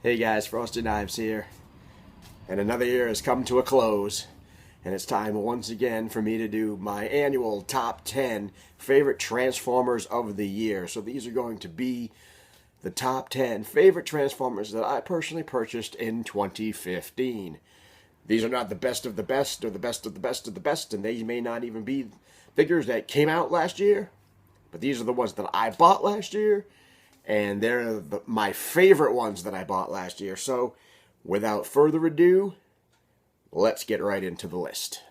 Hey guys, Frosted Knives here, and another year has come to a close, and it's time once again for me to do my annual top 10 favorite Transformers of the year. So these are going to be the top 10 favorite Transformers that I personally purchased in 2015. These are not the best of the best or the best of the best of the best, and they may not even be figures that came out last year, but these are the ones that I bought last year. And they're my favorite ones that I bought last year. So, without further ado, let's get right into the list.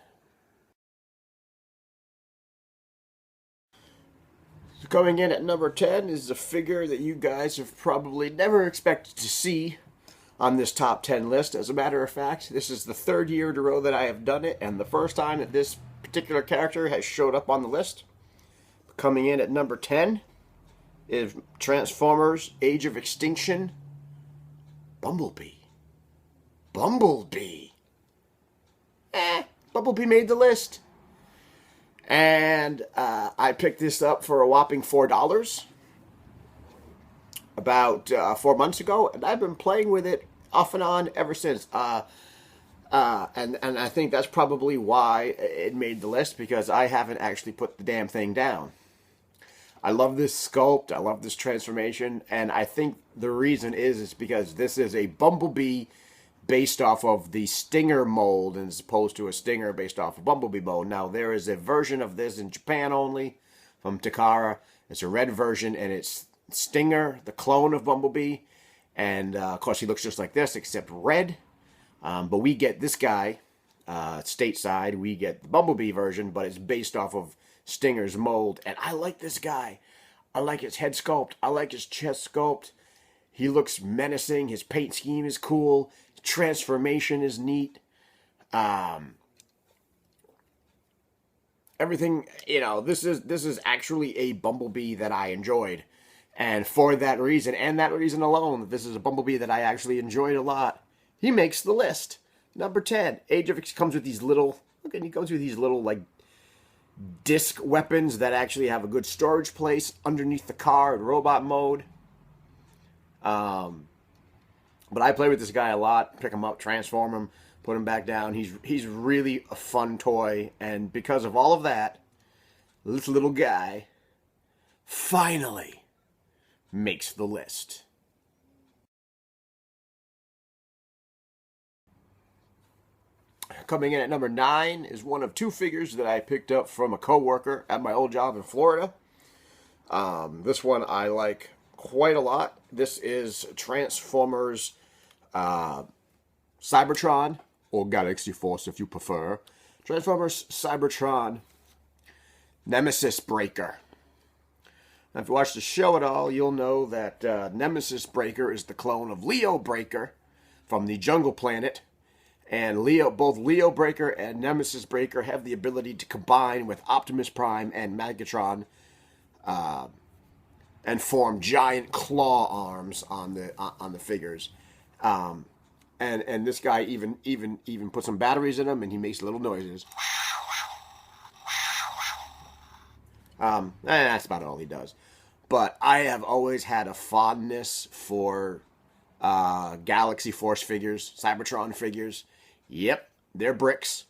So coming in at number 10 is a figure that you guys have probably never expected to see on this top 10 list. As a matter of fact, this is the third year in a row that I have done it, and the first time that this particular character has showed up on the list. Coming in at number 10 is Transformers Age of Extinction, Bumblebee. Bumblebee made the list. And I picked this up for a whopping $4 about 4 months ago, and I've been playing with it off and on ever since. And I think that's probably why it made the list, because I haven't actually put the damn thing down. I love this sculpt, I love this transformation, and I think the reason is because this is a Bumblebee based off of the Stinger mold as opposed to a Stinger based off of Bumblebee mold. Now, there is a version of this in Japan only from Takara. It's a red version, and it's Stinger, the clone of Bumblebee, and of course he looks just like this except red. But we get this guy stateside. We get the Bumblebee version, but it's based off of Stinger's mold, and I like this guy. I like his head sculpt. I like his chest sculpt. He looks menacing. His paint scheme is cool. His transformation is neat. Everything, this is actually a Bumblebee that I enjoyed, and for that reason, and that reason alone, this is a Bumblebee that I actually enjoyed a lot. He makes the list. Number 10, Age of Extinction comes with these little. Look, and he comes with these little disc weapons that actually have a good storage place underneath the car in robot mode. But I play with this guy a lot. Pick him up, transform him, put him back down. He's really a fun toy, and because of all of that, this little guy finally makes the list. Coming in at number 9 is one of two figures that I picked up from a co-worker at my old job in Florida. This one I like quite a lot. This is Transformers Cybertron, or Galaxy Force if you prefer. Transformers Cybertron Nemesis Breaker. Now, if you watch the show at all, you'll know that Nemesis Breaker is the clone of Leo Breaker from the Jungle Planet. And both Leo Breaker and Nemesis Breaker have the ability to combine with Optimus Prime and Megatron, and form giant claw arms on the figures. And this guy even puts some batteries in him, and he makes little noises. That's about all he does. But I have always had a fondness for Galaxy Force figures, Cybertron figures. Yep, they're bricks.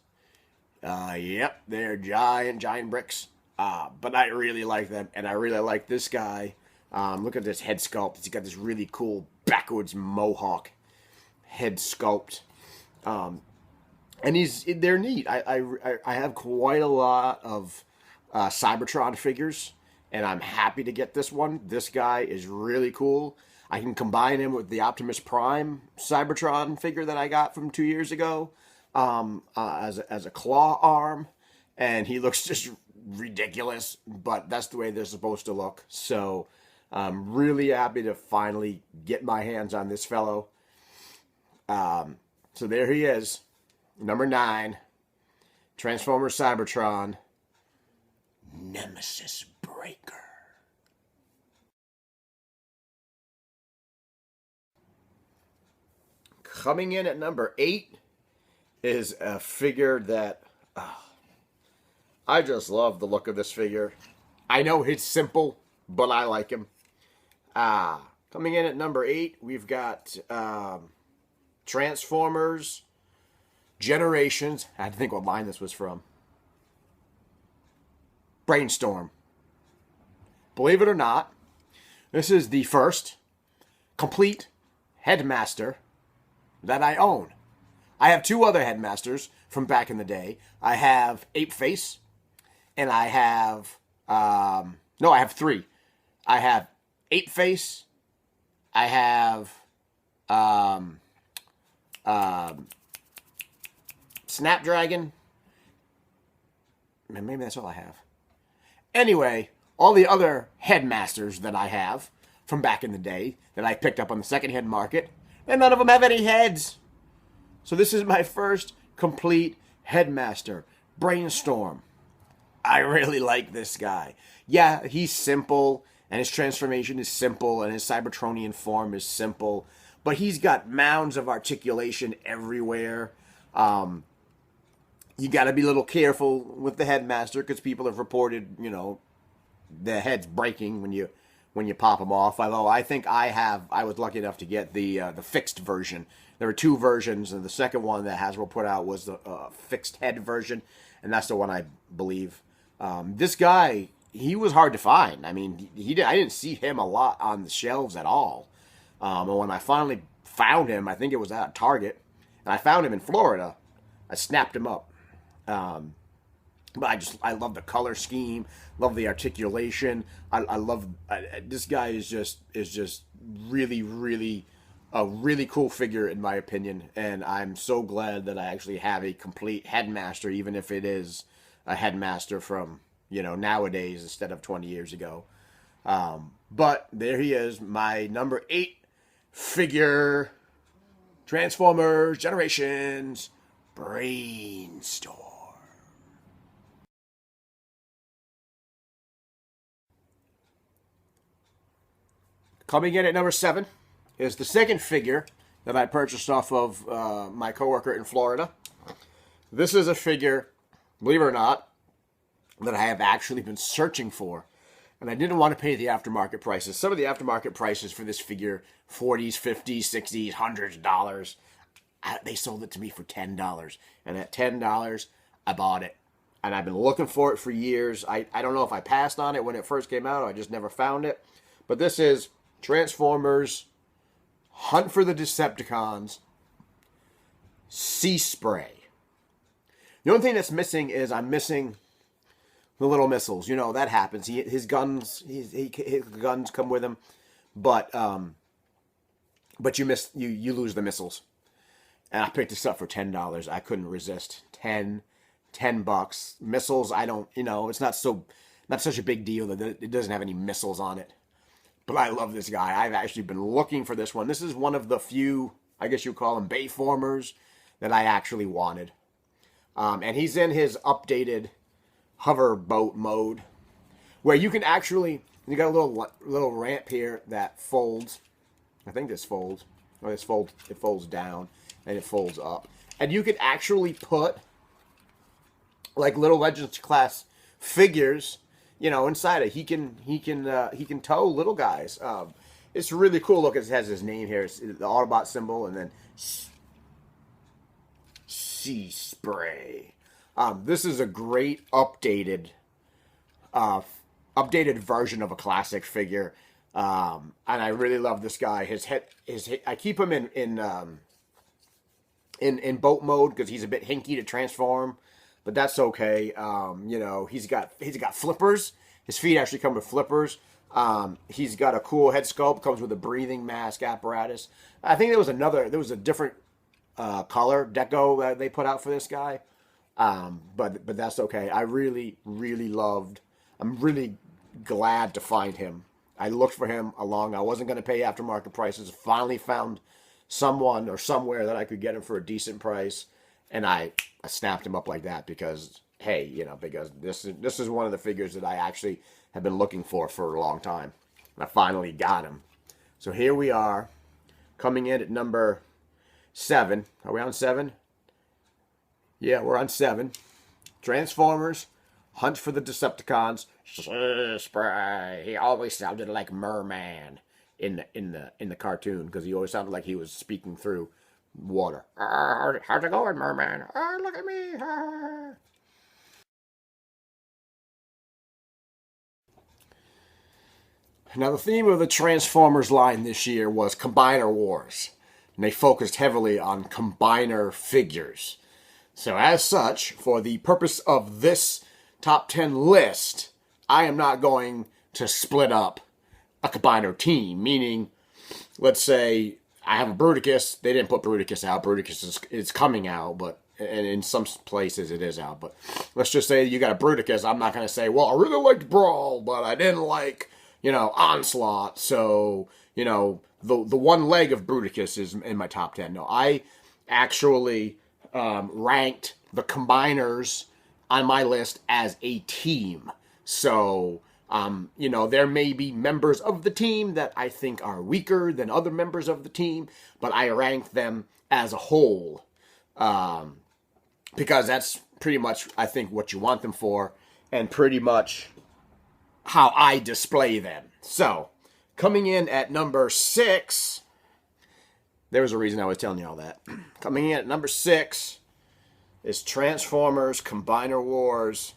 Yep, they're giant bricks. But I really like them, and I really like this guy. Look at this head sculpt. He's got this really cool backwards mohawk head sculpt. And they're neat. I have quite a lot of Cybertron figures, and I'm happy to get this one. This guy is really cool. I can combine him with the Optimus Prime Cybertron figure that I got from 2 years ago as a claw arm, and he looks just ridiculous, but that's the way they're supposed to look. So I'm really happy to finally get my hands on this fellow. So there he is, number 9, Transformers Cybertron Nemesis Breaker. Coming in at number 8 is a figure that I just love the look of this figure. I know it's simple, but I like him. Coming in at number 8, we've got Transformers Generations. I had to think what line this was from. Brainstorm. Believe it or not, this is the first complete Headmaster that I own. I have 2 other Headmasters from back in the day. I have Ape Face, and I have no, I have 3. I have Ape Face. I have Snapdragon. Maybe that's all I have. Anyway, all the other Headmasters that I have from back in the day that I picked up on the secondhand market, and none of them have any heads. So this is my first complete Headmaster. Brainstorm. I really like this guy. Yeah, he's simple, and his transformation is simple, and his Cybertronian form is simple, but he's got mounds of articulation everywhere. You got to be a little careful with the Headmaster because people have reported, the heads breaking when you pop them off. Although I think I was lucky enough to get the fixed version. There were 2 versions, and the second one that Hasbro put out was the fixed head version, and that's the one I believe. This guy, he was hard to find. I mean, I didn't see him a lot on the shelves at all. And when I finally found him, I think it was at Target, and I found him in Florida. I snapped him up. But I love the color scheme, love the articulation. I love this guy is just really, really a really cool figure in my opinion, and I'm so glad that I actually have a complete Headmaster, even if it is a Headmaster from nowadays instead of 20 years ago. But there he is, my number 8 figure, Transformers Generations Brainstorm. Coming in at number 7 is the second figure that I purchased off of my coworker in Florida. This is a figure, believe it or not, that I have actually been searching for. And I didn't want to pay the aftermarket prices. Some of the aftermarket prices for this figure, 40s, 50s, 60s, hundreds of dollars. They sold it to me for $10. And at $10, I bought it. And I've been looking for it for years. I don't know if I passed on it when it first came out, or I just never found it. But this is Transformers Hunt for the Decepticons Sea Spray. The only thing that's missing is I'm missing the little missiles. That happens. His guns come with him, but you lose the missiles. And I picked this up for $10. I couldn't resist. $10. Missiles, I don't, it's not such a big deal that it doesn't have any missiles on it. But I love this guy. I've actually been looking for this one. This is one of the few, I guess you would call them Bayformers, that I actually wanted. And he's in his updated hover boat mode, where you can actually, you got a little ramp here that folds. I think this folds. Or it folds down and it folds up. And you can actually put like little Legends class figures, inside it. He can tow little guys. It's really cool. Look, it has his name here. It's the Autobot symbol, and then Sea Spray. This is a great updated version of a classic figure, and I really love this guy. His head, I keep him in boat mode because he's a bit hinky to transform, but that's okay. He's got flippers. His feet actually come with flippers. He's got a cool head sculpt. Comes with a breathing mask apparatus. I think there was a different color deco that they put out for this guy. But that's okay. I really, really I'm really glad to find him. I looked for him I wasn't going to pay aftermarket prices. Finally found someone or somewhere that I could get him for a decent price. And I snapped him up like that because, hey, because this is one of the figures that I actually have been looking for a long time. And I finally got him. So here we are, coming in at number 7. Are we on 7? Yeah, we're on 7. Transformers Hunt for the Decepticons Sea Spray. He always sounded like Merman. in the cartoon, because he always sounded like he was speaking through water. How's it going, merman? Look at me. Now, the theme of the Transformers line this year was Combiner Wars, and they focused heavily on combiner figures. So, as such, for the purpose of this top 10 list, I am not going to split up a combiner team, meaning, let's say I have a Bruticus. They didn't put Bruticus out. Bruticus is coming out, and in some places it is out. But let's just say you got a Bruticus. I'm not going to say, well, I really liked Brawl, but I didn't like, Onslaught. So, the one leg of Bruticus is in my top 10. No, I actually ranked the combiners on my list as a team. So, there may be members of the team that I think are weaker than other members of the team, but I rank them as a whole. Because that's pretty much, I think, what you want them for, and pretty much how I display them. So, coming in at number 6, there was a reason I was telling you all that. Coming in at number 6 is Transformers Combiner Wars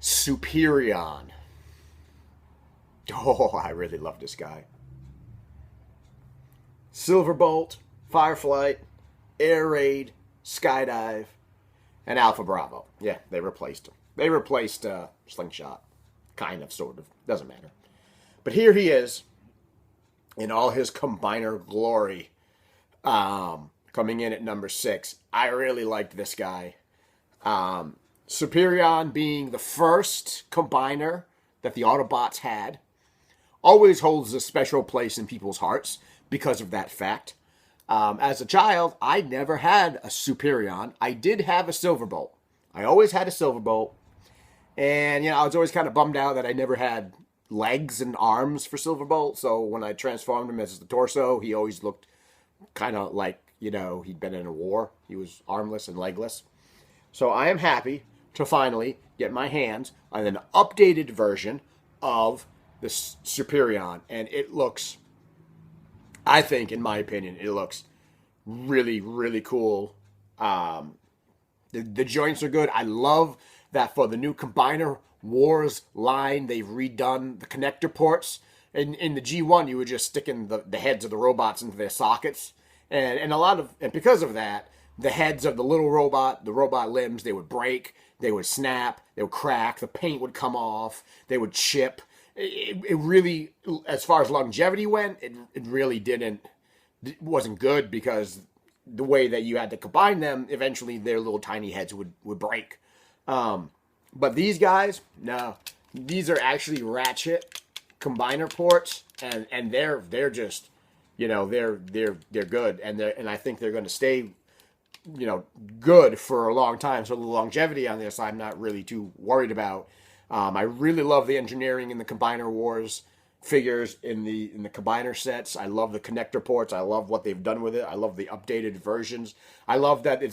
Superion. Oh, I really love this guy. Silverbolt, Fireflight, Air Raid, Skydive, and Alpha Bravo. Yeah, they replaced him. They replaced Slingshot. Kind of, sort of. Doesn't matter. But here he is in all his combiner glory. Coming in at number 6. I really liked this guy. Superion being the first combiner that the Autobots had always holds a special place in people's hearts because of that fact. As a child, I never had a Superion. I did have a Silverbolt. I always had a Silverbolt. And, I was always kind of bummed out that I never had legs and arms for Silverbolt. So when I transformed him as the torso, he always looked kind of like, he'd been in a war. He was armless and legless. So I am happy to finally get my hands on an updated version of the Superion. And it looks, I think, in my opinion, it looks really, really cool. The joints are good. I love that for the new Combiner Wars line, they've redone the connector ports. In the G1, you were just sticking the heads of the robots into their sockets. And because of that, the heads of the robot limbs, they would break, they would snap, they would crack, the paint would come off, they would chip. It really, as far as longevity went, it really wasn't good, because the way that you had to combine them, eventually their little tiny heads would break. But these guys, no, these are actually ratchet combiner ports, and they're just, they're good, and I think they're going to stay, good for a long time. So the longevity on this, I'm not really too worried about. I really love the engineering in the Combiner Wars figures in the combiner sets. I love the connector ports. I love what they've done with it. I love the updated versions. I love that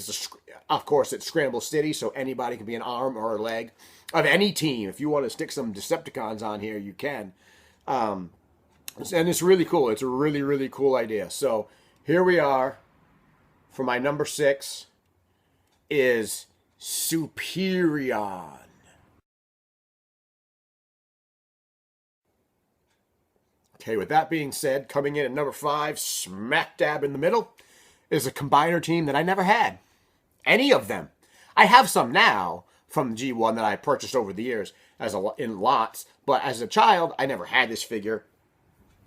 of course, it's Scramble City, so anybody can be an arm or a leg of any team. If you want to stick some Decepticons on here, you can. And it's really cool. It's a really, really cool idea. So here we are. For my number 6 is Superion. Okay, with that being said, coming in at number 5, smack dab in the middle, is a combiner team that I never had. Any of them. I have some now from G1 that I purchased over the years in lots, but as a child, I never had this figure.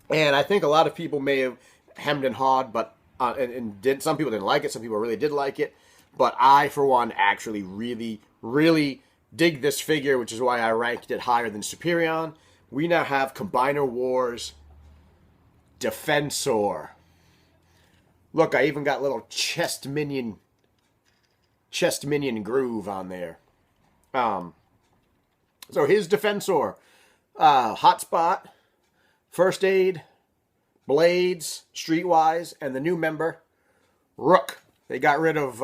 And I think a lot of people may have hemmed and hawed, but some people didn't like it, some people really did like it. But I, for one, actually really, really dig this figure, which is why I ranked it higher than Superion. We now have Combiner Wars Defensor. Look, I even got little chest minion groove on there. So his Defensor, Hotspot, First Aid, Blades, Streetwise, and the new member, Rook. They got rid of,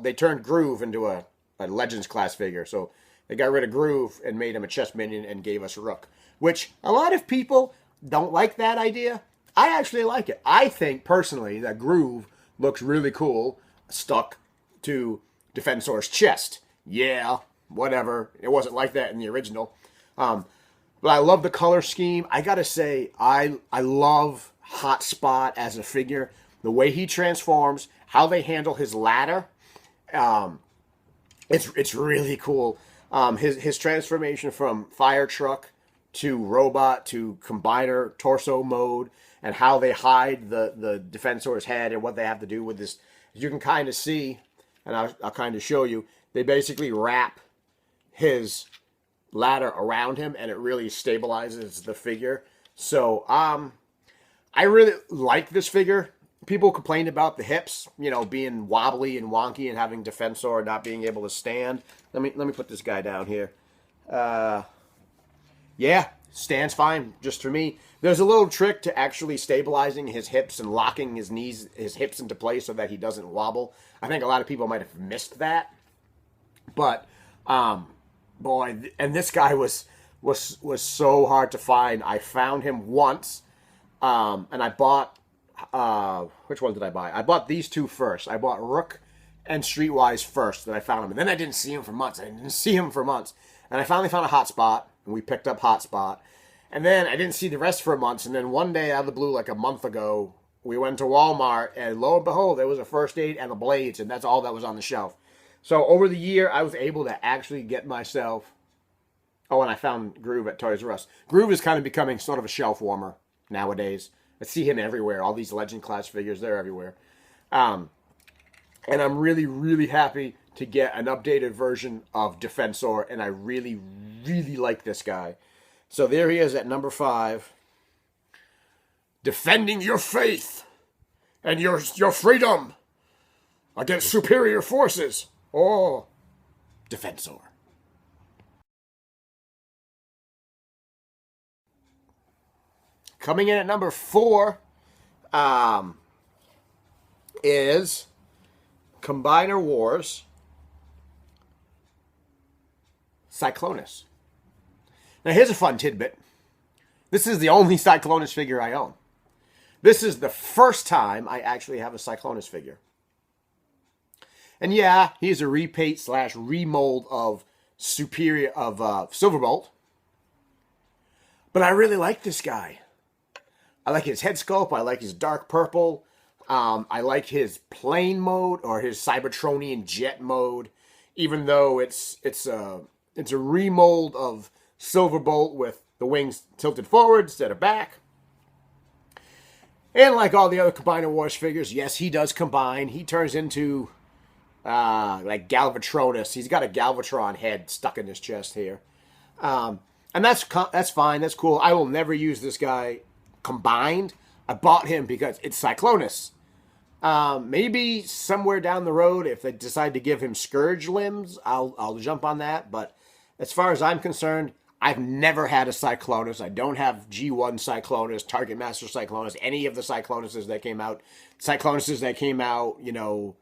they turned Groove into a Legends class figure. So they got rid of Groove and made him a chest minion and gave us Rook. Which a lot of people don't like that idea. I actually like it. I think, personally, that Groove looks really cool stuck to Defensor's chest. Yeah, whatever. It wasn't like that in the original. But I love the color scheme. I gotta say, I love Hotspot as a figure. The way he transforms, how they handle his ladder, it's really cool. His transformation from fire truck to robot to combiner torso mode, and how they hide the Defensor's head and what they have to do with this. You can kind of see, and I'll kind of show you, they basically wrap his ladder around him, and it really stabilizes the figure. So I really like this figure. People complained about the hips, being wobbly and wonky and having Defensor not being able to stand. Let me put this guy down here. Yeah, stands fine just for me. There's a little trick to actually stabilizing his hips and locking his hips into place so that he doesn't wobble. I think a lot of people might have missed that. But boy, and this guy was so hard to find. I found him once, and I bought which one did I buy? I bought these two first. I bought Rook and Streetwise first, then I found him. And then I didn't see him for months. And I finally found a Hotspot, and we picked up Hotspot. And then I didn't see the rest for months. And then one day out of the blue, like a month ago, we went to Walmart, and lo and behold, there was a First Aid and the Blades, and that's all that was on the shelf. So over the year, I was able to actually get myself... Oh, and I found Groove at Toys R Us. Groove is kind of becoming sort of a shelf warmer nowadays. I see him everywhere. All these Legend class figures, they're everywhere. And I'm really, really happy to get an updated version of Defensor, and I really, really like this guy. So there he is at number 5. Defending your faith and your freedom against superior forces. Oh, Defensor. Coming in at number 4 is Combiner Wars Cyclonus. Now here's a fun tidbit. This is the only Cyclonus figure I own. This is the first time I actually have a Cyclonus figure. And yeah, he's a repaint / remold of Silverbolt. But I really like this guy. I like his head sculpt. I like his dark purple. I like his plane mode or his Cybertronian jet mode. Even though it's a remold of Silverbolt with the wings tilted forward instead of back. And like all the other Combiner Wars figures, yes, he does combine. He turns into like Galvatronus. He's got a Galvatron head stuck in his chest here. And that's fine. That's cool. I will never use this guy combined. I bought him because it's Cyclonus. Maybe somewhere down the road, if they decide to give him Scourge limbs, I'll jump on that. But as far as I'm concerned, I've never had a Cyclonus. I don't have G1 Cyclonus, Target Master Cyclonus, any of the Cyclonuses that came out. Cyclonuses that came out, a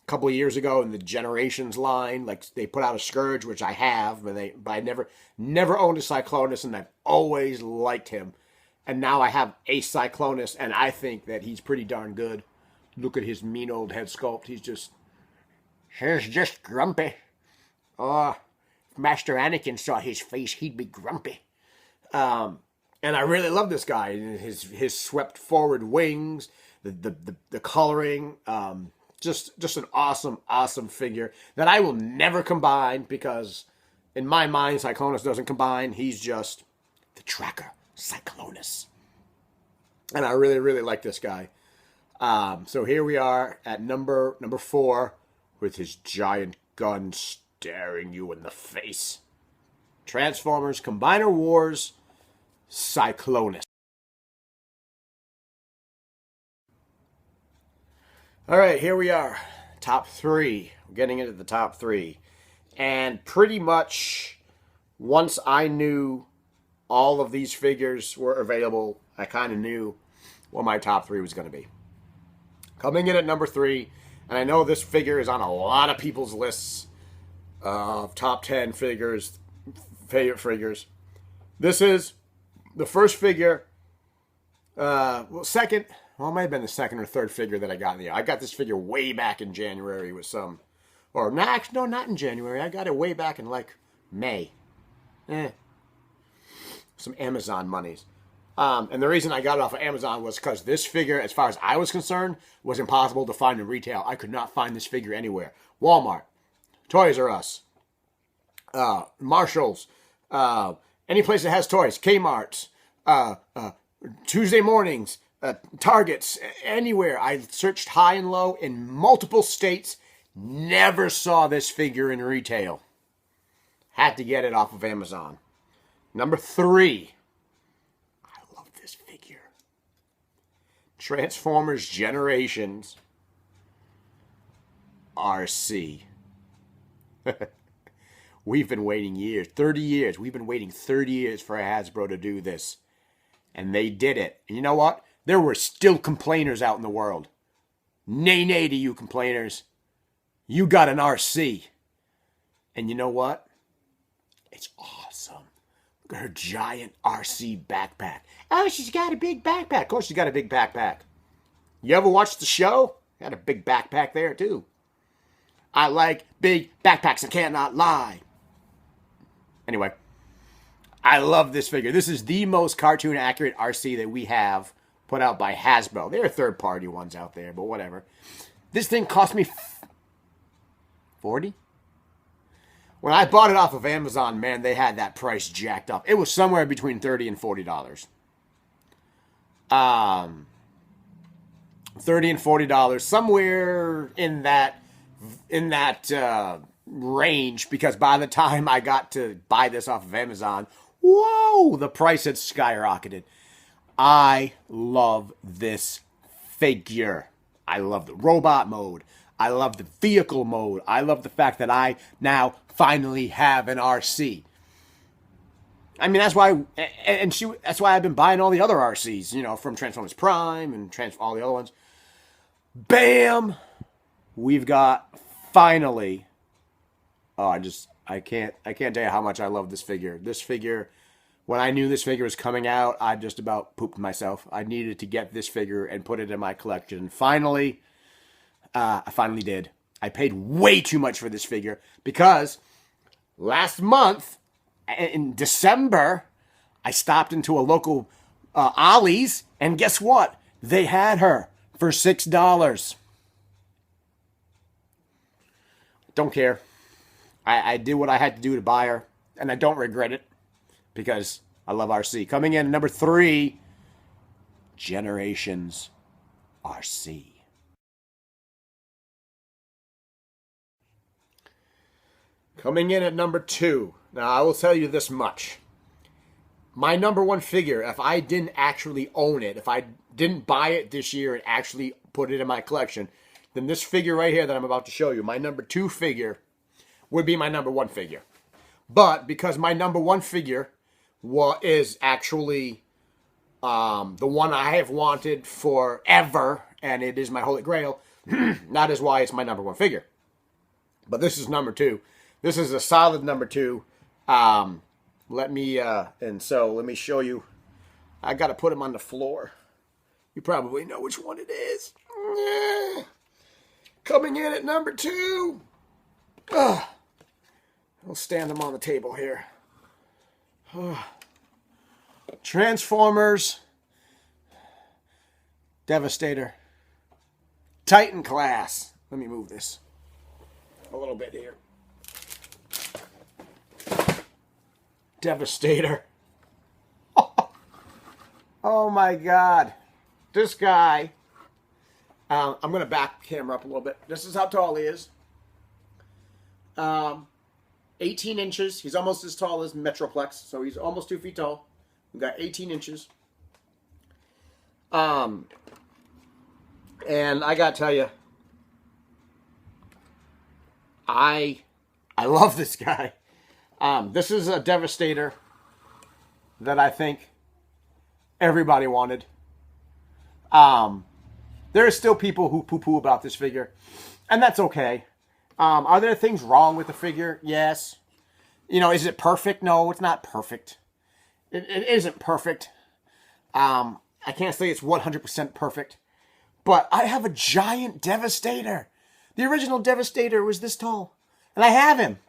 couple of years ago in the Generations line. Like, they put out a Scourge, which I have, but I never owned a Cyclonus, and I've always liked him. And now I have a Cyclonus, and I think that he's pretty darn good. Look at his mean old head sculpt. He's just grumpy. Oh, if Master Anakin saw his face, he'd be grumpy. And I really love this guy. His swept forward wings, the coloring, just an awesome figure that I will never combine because in my mind, Cyclonus doesn't combine. He's just the tracker. Cyclonus. And I really, really like this guy. So here we are at number 4 with his giant gun staring you in the face. Transformers Combiner Wars Cyclonus. All right, here we are. Top 3. We're getting into the top 3. And pretty much once I knew all of these figures were available, I kind of knew what my top 3 was going to be. Coming in at number 3, and I know this figure is on a lot of people's lists of top 10 figures, favorite figures. This is the first figure Well, second, well, it might have been the second or third figure that I got in the year. I got this figure way back in January with some, or no, actually, no, not in January. I got it way back in like May. Some Amazon monies. And the reason I got it off of Amazon was because this figure, as far as I was concerned, was impossible to find in retail. I could not find this figure anywhere. Walmart, Toys R Us, Marshalls, any place that has toys, Kmart's, Tuesday mornings, Targets, anywhere. I searched high and low in multiple states, never saw this figure in retail. Had to get it off of Amazon. Number 3. I love this figure. Transformers Generations RC. We've been waiting years, 30 years. We've been waiting 30 years for Hasbro to do this. And they did it. And you know what? There were still complainers out in the world. Nay, nay to you complainers. You got an RC. And you know what? It's awesome. Look at her giant RC backpack. Oh, she's got a big backpack. Of course she's got a big backpack. You ever watched the show? Had a big backpack there too. I like big backpacks and cannot lie. Anyway, I love this figure. This is the most cartoon accurate RC that we have put out by Hasbro. There are third-party ones out there, but whatever. This thing cost me $40. When I bought it off of Amazon, man, they had that price jacked up. It was somewhere between $30 and $40. $30 and $40, somewhere in that range, because by the time I got to buy this off of Amazon, whoa, the price had skyrocketed. I love this figure. I love the robot mode. I love the vehicle mode. I love the fact that I now finally have an RC. I mean, that's why, that's why I've been buying all the other RCs, you know, from Transformers Prime and all the other ones. Bam! We've got finally. Oh, I can't tell you how much I love this figure. This figure, when I knew this figure was coming out, I just about pooped myself. I needed to get this figure and put it in my collection. Finally, I finally did. I paid way too much for this figure because last month, in December, I stopped into a local Ollie's, and guess what? They had her for $6. Don't care. I did what I had to do to buy her, and I don't regret it because I love RC. Coming in at number 3, Generations RC. Coming in at number 2. Now, I will tell you this much. My number 1 figure, if I didn't actually own it, if I didn't buy it this year and actually put it in my collection, then this figure right here that I'm about to show you, my number 2 figure, would be my number 1 figure. But because my number 1 figure is actually the one I have wanted forever, and it is my Holy Grail, that is why it's my number 1 figure. But this is number 2. This is a solid number 2. Let me show you. I got to put him on the floor. You probably know which one it is. Coming in at number 2. I'll stand him on the table here. Transformers Devastator Titan class. Let me move this a little bit here. Devastator. Oh my God. This guy. I'm going to back camera up a little bit. This is how tall he is. 18 inches. He's almost as tall as Metroplex, so he's almost 2 feet tall. We've got 18 inches. And I got to tell you, I love this guy. This is a Devastator that I think everybody wanted. There are still people who poo-poo about this figure, and that's okay. Are there things wrong with the figure? Yes. You know, is it perfect? No, it's not perfect. It isn't perfect. I can't say it's 100% perfect, but I have a giant Devastator. The original Devastator was this tall, and I have him.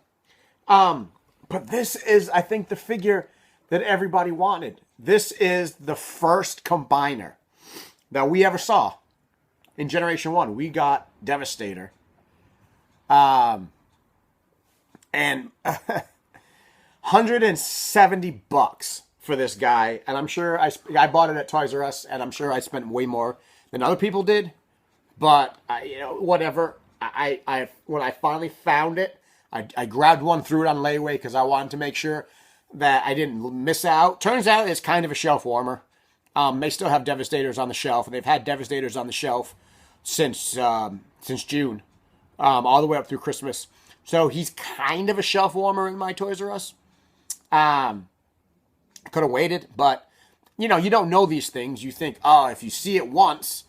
But this is, I think, the figure that everybody wanted. This is the first combiner that we ever saw in Generation 1. We got Devastator. And $170 for this guy. And I'm sure I bought it at Toys R Us, and I'm sure I spent way more than other people did. But, whatever. When I finally found it, I grabbed one, threw it on layaway because I wanted to make sure that I didn't miss out. Turns out it's kind of a shelf warmer. They still have Devastators on the shelf, and they've had Devastators on the shelf since June, all the way up through Christmas. So he's kind of a shelf warmer in my Toys R Us. Could have waited, but you don't know these things. You think, oh, if you see it once,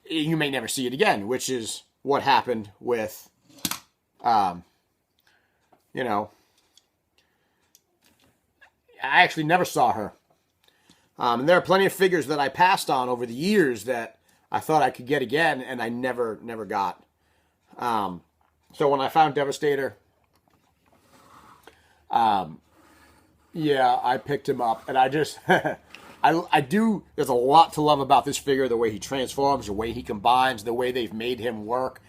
you may never see it again, which is what happened with, I actually never saw her. And there are plenty of figures that I passed on over the years that I thought I could get again, and I never got. So when I found Devastator, yeah, I picked him up, and I just, I do, there's a lot to love about this figure, the way he transforms, the way he combines, the way they've made him work.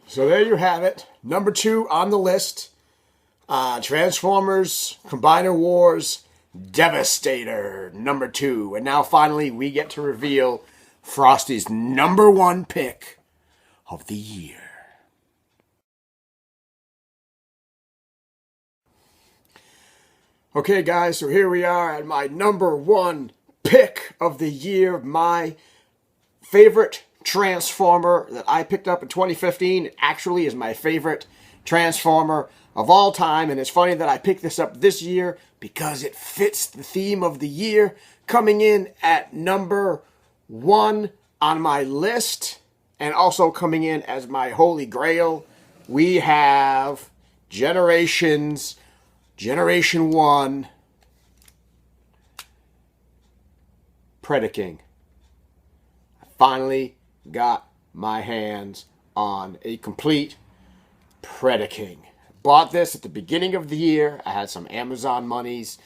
So there you have it. Number 2 on the list, Transformers, Combiner Wars, Devastator, number 2. And now finally we get to reveal Frosty's number 1 pick of the year. Okay, guys, so here we are at my number 1 pick of the year. My favorite Transformer that I picked up in 2015 actually is my favorite Transformer of all time. And it's funny that I picked this up this year because it fits the theme of the year. Coming in at number 1 on my list, and also coming in as my holy grail, we have Generation 1 Predaking. I finally got my hands on a complete Predaking. Bought this at the beginning of the year. I had some Amazon monies,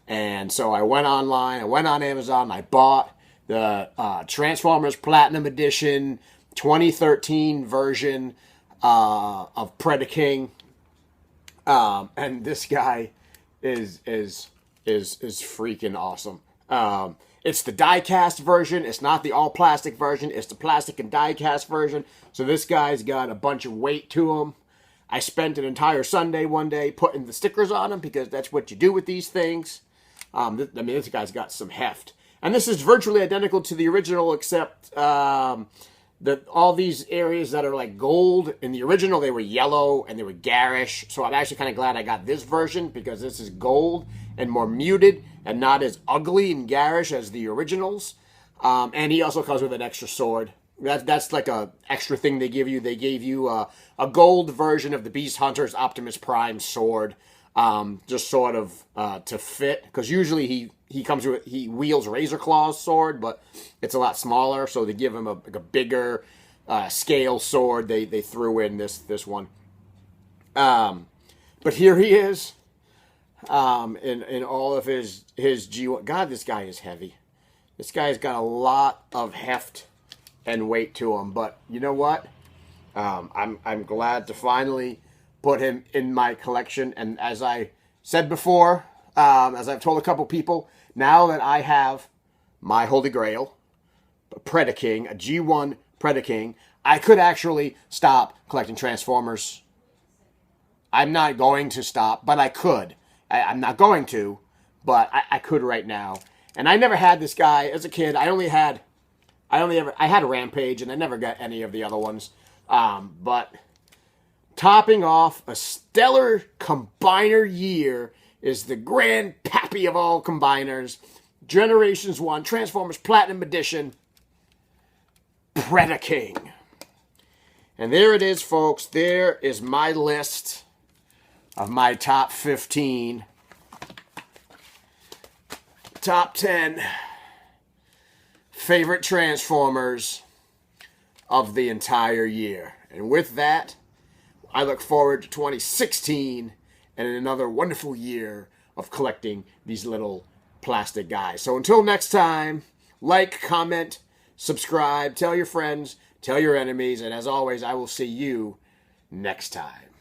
and so I went online, I went on Amazon, I bought the Transformers Platinum Edition 2013 version of Predaking. And this guy is freaking awesome. It's the die-cast version. It's not the all-plastic version. It's the plastic and die-cast version. So this guy's got a bunch of weight to him. I spent an entire Sunday one day putting the stickers on him because that's what you do with these things. This guy's got some heft. And this is virtually identical to the original, except that all these areas that are like gold, in the original they were yellow and they were garish. So I'm actually kind of glad I got this version because this is gold and more muted and not as ugly and garish as the originals. And he also comes with an extra sword. That's like a extra thing they give you. They gave you a gold version of the Beast Hunter's Optimus Prime sword, just sort of to fit, because usually he wields Razor Claw's sword, but it's a lot smaller, so they give him a bigger scale sword. They threw in this one, but here he is in all of his G1. God, this guy is heavy. This guy's got a lot of heft and weight to him, but you know what? I'm glad to finally put him in my collection. And as I said before, as I've told a couple people, now that I have my Holy Grail, Predaking, a G1 Predaking, I could actually stop collecting Transformers. I'm not going to stop, but I could. I'm not going to, but I could right now. And I never had this guy as a kid. I had a Rampage, and I never got any of the other ones. But topping off a stellar combiner year is the grand pappy of all combiners, Generations 1 Transformers Platinum Edition, Predaking. And there it is, folks. There is my list of my top 15, top 10 favorite Transformers of the entire year. And with that, I look forward to 2016 and another wonderful year of collecting these little plastic guys. So until next time, like, comment, subscribe, tell your friends, tell your enemies, and as always, I will see you next time.